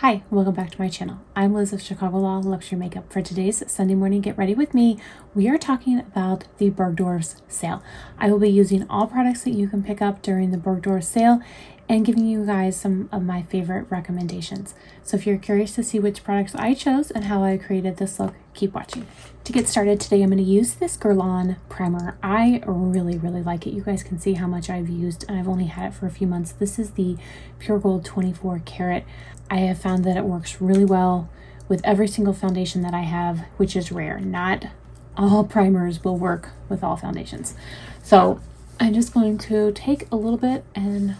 Hi, welcome back to my channel. I'm Liz of Chicago Law Luxury Makeup. For today's Sunday morning Get Ready With Me, we are talking about the Bergdorf's sale. I will be using all products that you can pick up during the Bergdorf sale and giving you guys some of my favorite recommendations. So if you're curious to see which products I chose and how I created this look, keep watching. To get started today, I'm going to use this Guerlain primer. I really like it. You guys can see how much I've used, and I've only had it for a few months. This is the Pure Gold 24 karat. I have found that it works really well with every single foundation that I have, which is rare. Not all primers will work with all foundations. So I'm just going to take a little bit and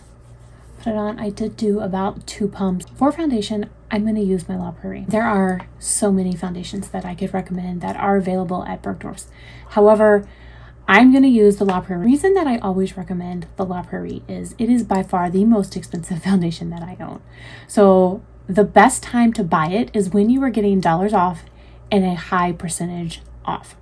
put it on. I did do about 2 pumps. For foundation, I'm going to use my La Prairie. There are so many foundations that I could recommend that are available at Bergdorf's. However, I'm going to use the La Prairie. The reason that I always recommend the La Prairie is it is by far the most expensive foundation that I own. So the best time to buy it is when you are getting dollars off and a high percentage off.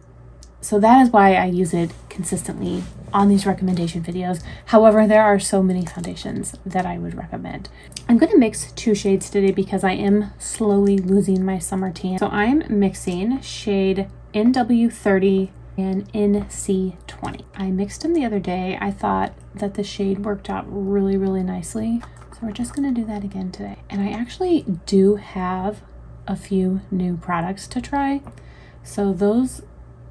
So that is why I use it consistently on these recommendation videos. However, there are so many foundations that I would recommend. I'm going to mix 2 shades today because I am slowly losing my summer tan. So I'm mixing shade NW30 and NC20. I mixed them the other day. I thought that the shade worked out really nicely. So we're just going to do that again today. And I actually do have a few new products to try. So those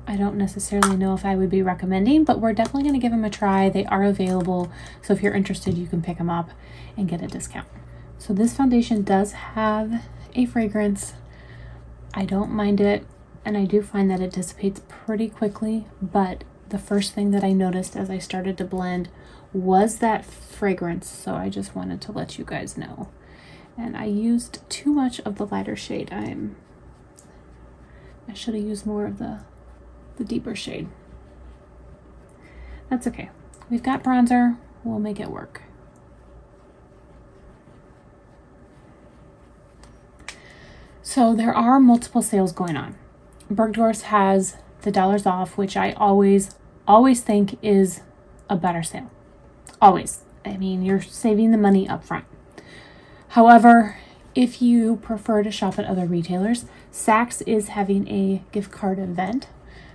I don't necessarily know if I would be recommending, but we're definitely going to give them a try. They are available. So if you're interested, you can pick them up and get a discount. So this foundation does have a fragrance. I don't mind it. And I do find that it dissipates pretty quickly, but the first thing that I noticed as I started to blend was that fragrance, so I just wanted to let you guys know. And I used too much of the lighter shade. I should have used more of the deeper shade. That's okay. We've got bronzer. We'll make it work. So there are multiple sales going on. Bergdorf's has the dollars off, which I always think is a better sale. Always. I mean, you're saving the money up front. However, if you prefer to shop at other retailers, Saks is having a gift card event.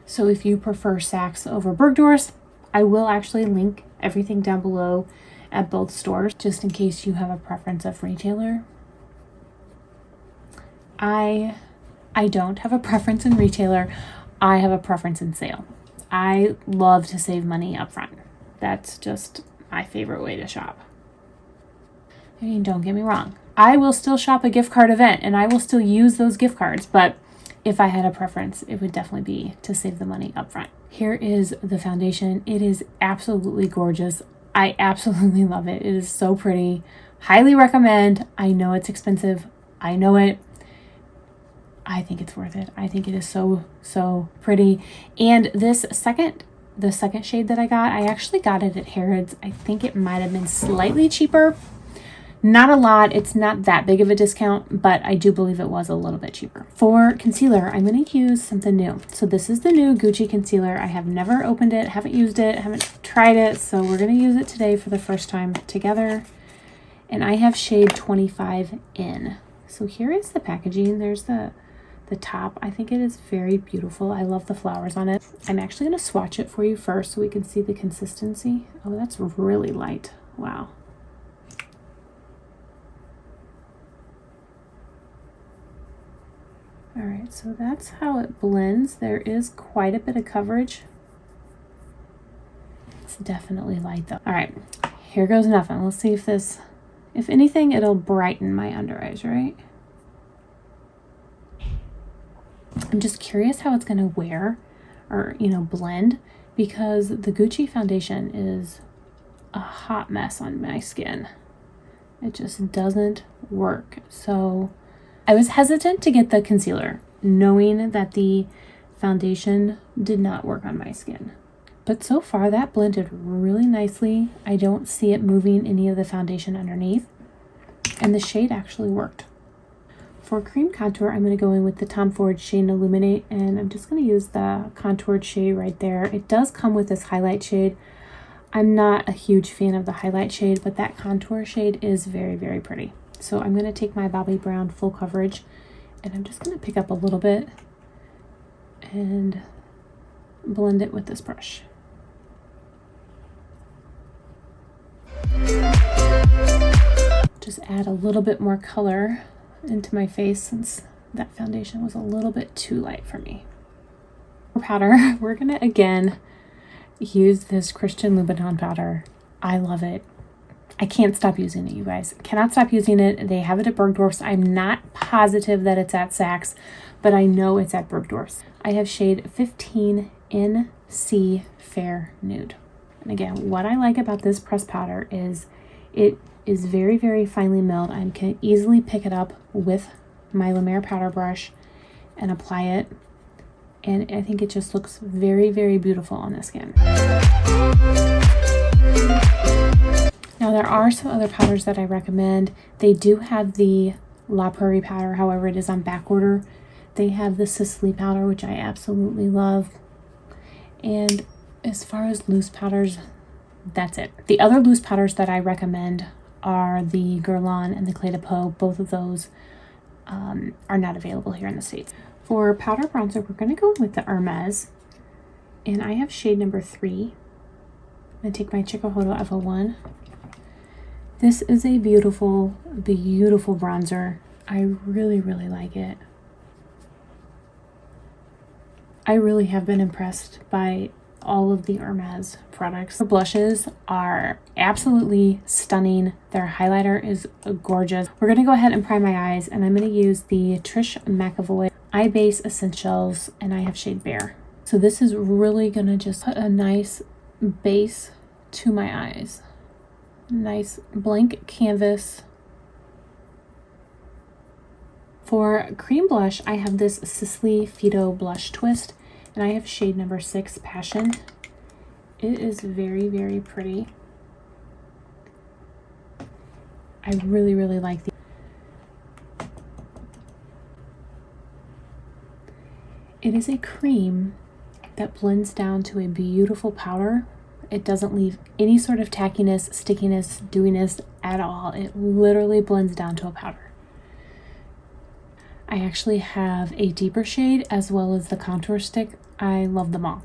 So if you prefer Saks over Bergdorf's, I will actually link everything down below at both stores, just in case you have a preference of retailer. I don't have a preference in retailer. I have a preference in sale. I love to save money up front. That's just my favorite way to shop. I mean, don't get me wrong. I will still shop a gift card event and I will still use those gift cards, but if I had a preference, it would definitely be to save the money up front. Here is the foundation. It is absolutely gorgeous. I absolutely love it. It is so pretty. Highly recommend. I know it's expensive. I know it. I think it's worth it. I think it is so pretty. And the second shade that I got, I actually got it at Harrods. I think it might have been slightly cheaper. Not a lot. It's not that big of a discount, but I do believe it was a little bit cheaper. For concealer, I'm going to use something new. So this is the new Gucci concealer. I have never opened it, haven't used it, haven't tried it. So we're going to use it today for the first time together. And I have shade 25 in. So here is the packaging. There's the top. I think it is very beautiful. I love the flowers on it. I'm actually going to swatch it for you first so we can see the consistency. Oh, that's really light. Wow. All right, so that's how it blends. There is quite a bit of coverage. It's definitely light though. All right, here goes nothing. Let's see if anything, it'll brighten my under eyes, right? I'm just curious how it's going to wear or, blend, because the Gucci foundation is a hot mess on my skin. It just doesn't work. So I was hesitant to get the concealer, knowing that the foundation did not work on my skin. But so far that blended really nicely. I don't see it moving any of the foundation underneath. And the shade actually worked. For cream contour, I'm going to go in with the Tom Ford Shade Illuminate, and I'm just going to use the contoured shade right there. It does come with this highlight shade. I'm not a huge fan of the highlight shade, but that contour shade is very, very pretty. So I'm going to take my Bobbi Brown Full Coverage, and I'm just going to pick up a little bit and blend it with this brush. Just add a little bit more color into my face since that foundation was a little bit too light for me. For powder, we're going to again use this Christian Louboutin powder. I love it. I can't stop using it, you guys. Cannot stop using it. They have it at Bergdorf's. I'm not positive that it's at Saks, but I know it's at Bergdorf's. I have shade 15 in C Fair Nude. And again, what I like about this pressed powder is it is very, very finely milled. I can easily pick it up with my La Mer powder brush and apply it. And I think it just looks very, very beautiful on the skin. Now there are some other powders that I recommend. They do have the La Prairie powder, however it is on back order. They have the Sicily powder, which I absolutely love. And as far as loose powders, that's it. The other loose powders that I recommend are the Guerlain and the Clé de Peau. Both of those are not available here in the States. For powder bronzer, we're going to go with the Hermes. And I have shade number 3. I'm going to take my Chikuhodo F01. This is a beautiful, beautiful bronzer. I really, really like it. I really have been impressed by all of the Hermes products. The blushes are absolutely stunning. Their highlighter is gorgeous. We're going to go ahead and prime my eyes, and I'm going to use the Trish McEvoy Eye Base Essentials, and I have shade Bare. So this is really going to just put a nice base to my eyes. Nice blank canvas. For cream blush, I have this Sicily Fido Blush Twist, and I have shade number 6, Passion. It is very, very pretty. I really, really like the. It is a cream that blends down to a beautiful powder. It doesn't leave any sort of tackiness, stickiness, dewiness at all. It literally blends down to a powder. I actually have a deeper shade as well as the contour stick. I love them all.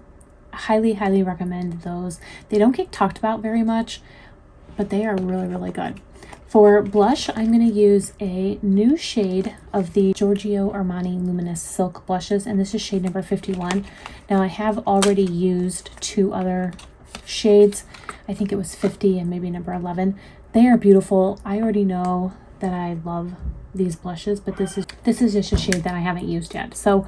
Highly, highly recommend those. They don't get talked about very much, but they are really, really good. For blush, I'm going to use a new shade of the Giorgio Armani Luminous Silk blushes, and this is shade number 51. Now, I have already used 2 other shades. I think it was 50 and maybe number 11. They are beautiful. I already know that I love these blushes, but this is just a shade that I haven't used yet. So,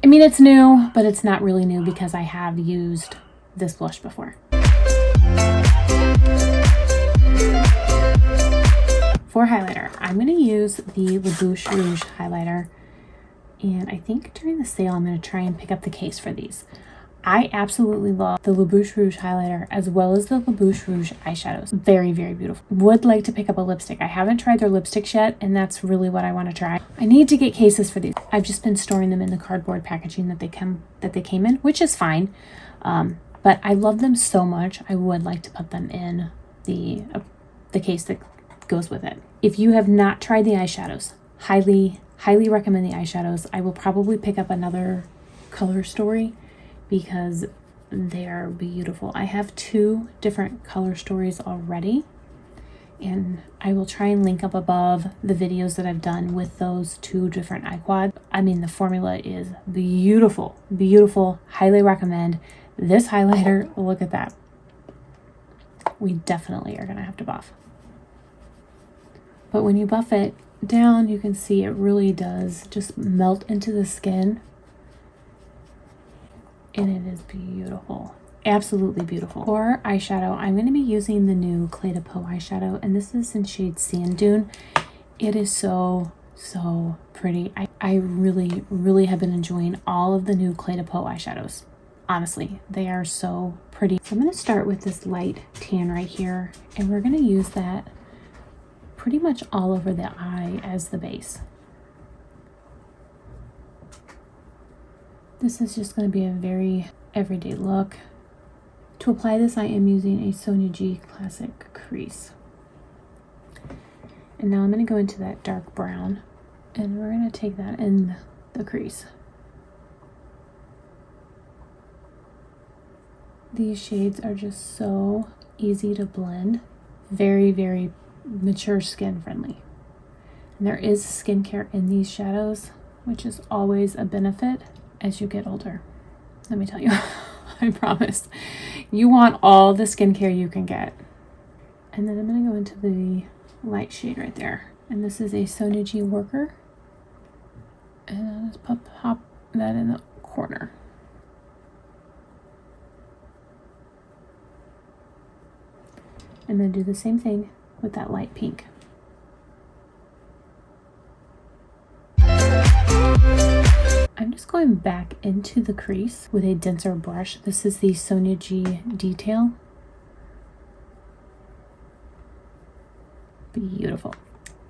I mean, it's new, but it's not really new because I have used this blush before. For highlighter, I'm going to use the La Bouche Rouge highlighter, and I think during the sale I'm going to try and pick up the case for these. I absolutely love the La Bouche Rouge highlighter as well as the La Bouche Rouge eyeshadows. Very, very beautiful. Would like to pick up a lipstick. I haven't tried their lipsticks yet, and that's really what I want to try. I need to get cases for these. I've just been storing them in the cardboard packaging that they came in, which is fine. But I love them so much. I would like to put them in the case that goes with it. If you have not tried the eyeshadows, highly, highly recommend the eyeshadows. I will probably pick up another color story because they are beautiful. I have 2 different color stories already, and I will try and link up above the videos that I've done with those 2 different eye quads. I mean, the formula is beautiful, beautiful. Highly recommend this highlighter. Look at that. We definitely are gonna have to buff. But when you buff it down, you can see it really does just melt into the skin. And it is beautiful. Absolutely beautiful. For eyeshadow, I'm going to be using the new Clé de Peau eyeshadow, and this is in shade Sand Dune. It is so, so pretty. I really, really have been enjoying all of the new Clé de Peau eyeshadows. Honestly, they are so pretty. So I'm going to start with this light tan right here, and we're going to use that pretty much all over the eye as the base. This is just going to be a very everyday look. To apply this, I am using a Sonia G Classic crease. And now I'm going to go into that dark brown, and we're going to take that in the crease. These shades are just so easy to blend, very, very mature skin friendly. And there is skincare in these shadows, which is always a benefit as you get older. Let me tell you, I promise. You want all the skincare you can get. And then I'm going to go into the light shade right there. And this is a Sonuji Worker. And I'll just pop that in the corner. And then do the same thing with that light pink. I'm just going back into the crease with a denser brush. This is the Sonuji Detail. Beautiful.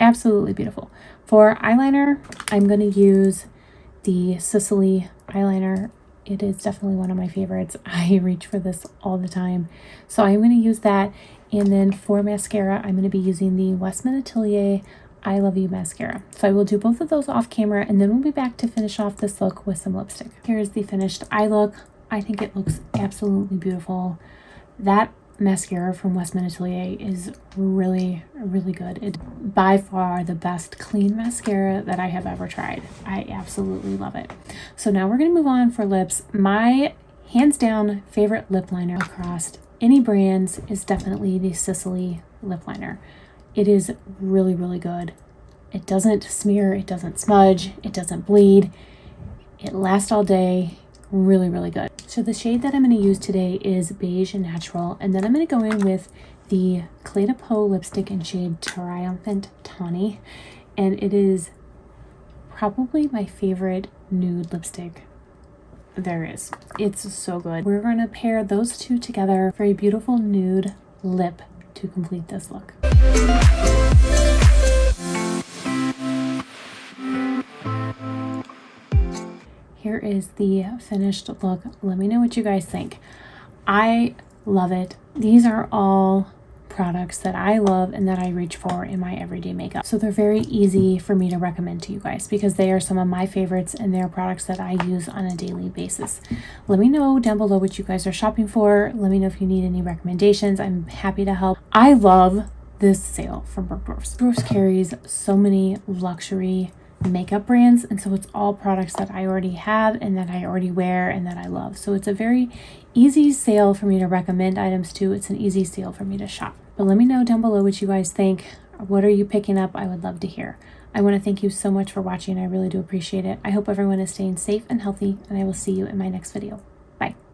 Absolutely beautiful. For eyeliner, I'm going to use the Sicily eyeliner. It is definitely one of my favorites. I reach for this all the time. So I'm going to use that. And then for mascara, I'm going to be using the Westman Atelier I Love You mascara. So I will do both of those off camera, and then we'll be back to finish off this look with some lipstick. Here's the finished eye look. I think it looks absolutely beautiful. That mascara from Westman Atelier is really, really good. It's by far the best clean mascara that I have ever tried. I absolutely love it. So now we're going to move on for lips. My hands down favorite lip liner across any brands is definitely the Sicily lip liner. It is really, really good. It doesn't smear, it doesn't smudge, it doesn't bleed. It lasts all day. Really, really good. So the shade that I'm going to use today is Beige Natural, and then I'm going to go in with the Clé de Peau lipstick in shade Triumphant Tawny, and it is probably my favorite nude lipstick there is. It's so good. We're going to pair those two together for a beautiful nude lip to complete this look. Here is the finished look. Let me know what you guys think. I love it. These are all products that I love and that I reach for in my everyday makeup. So they're very easy for me to recommend to you guys because they are some of my favorites and they're products that I use on a daily basis. Let me know down below what you guys are shopping for. Let me know if you need any recommendations. I'm happy to help. I love this sale from Bergdorf. Bergdorf carries so many luxury makeup brands, and so it's all products that I already have and that I already wear and that I love. So it's a very easy sale for me to recommend items to. It's an easy sale for me to shop. But let me know down below what you guys think. What are you picking up? I would love to hear. I want to thank you so much for watching. I really do appreciate it. I hope everyone is staying safe and healthy, and I will see you in my next video. Bye.